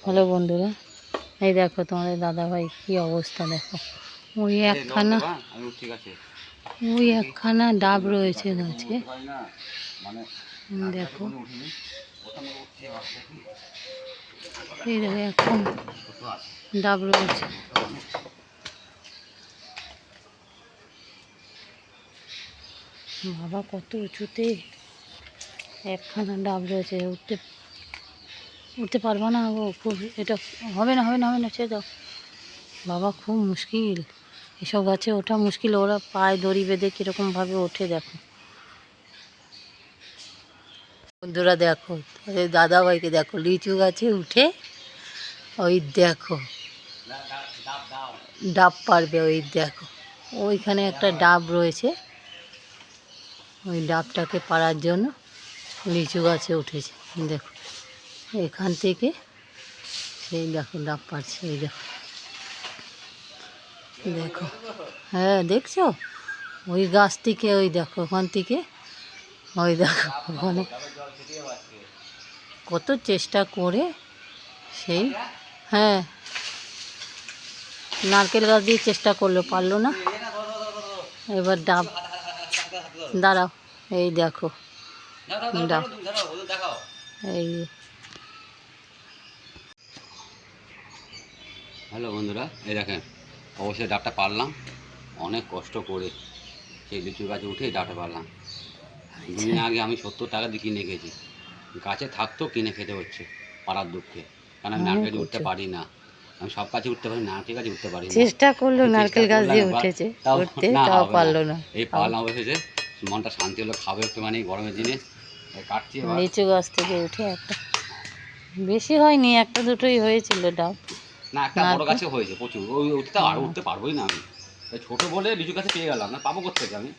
Hello বন্ধুরা, এই দেখো তোমাদের দাদাভাই কি অবস্থা দেখো। ওই একখানা ডাব রয়েছে গাছে, দেখো। এই দেখো এখন ডাব রয়েছে। বাবা কত উঁচুতে একখানা ডাব রয়েছে, উঠতে পারবো না গো, খুব এটা হবে না ছেড়ে দাও বাবা, খুব মুশকিল এসব গাছে ওঠা মুশকিল। ওরা পায়ে দড়ি বেঁধে কীরকমভাবে ওঠে দেখো বন্ধুরা। দেখো দাদাভাইকে দেখো লিচু গাছে উঠে ওই দেখো ডাব পারবে। ওই দেখো ওইখানে একটা ডাব রয়েছে, ওই ডাবটাকে পাড়ার জন্য লিচু গাছে উঠেছে। দেখো এখান থেকে সেই দেখো ডাব পারছে। এই দেখো দেখো, হ্যাঁ দেখছো ওই গাছ থেকে, ওই দেখো ওখান থেকে, ওই দেখো ওখানে কত চেষ্টা করে সেই, হ্যাঁ নারকেল গাছ দিয়ে চেষ্টা করলো, পারলো না। এবার ডাব, দাঁড়াও, এই দেখো ডাব, এই হ্যালো বন্ধুরা, এই দেখেন অবশ্যই ডাবটা পারলাম অনেক কষ্ট করে। সেই লিচু গাছে উঠে ডাবটা পারলাম। দুদিন আগে আমি 70 টাকা দিয়ে কিনে খেয়েছি। গাছে থাকতেও কিনে খেতে হচ্ছে পাড়ার দুঃখে, কারণ আমি নারকেল উঠতে পারি না। আমি সব গাছে উঠতে পারি, নারকেল গাছে উঠতে পারি না। চেষ্টা করলো, নারকেল গাছ দিয়ে উঠেছে, তাও পারলো না। এই পারলাম অবশেষে, মনটা শান্তি হলো। খাবো একটুখানি গরমের জিনিস, কাটছি। লিচু গাছ থেকে উঠে একটা, বেশি হয়নি, একটা দুটোই হয়েছিল ডাব। না, একটা বড় গাছে হয়েছে প্রচুর। ওই উঠতে আরও উঠতে পারবোই না আমি, ছোটো বলে লিচু গাছে পেয়ে গেলাম, না পাবো কোথেকে আমি।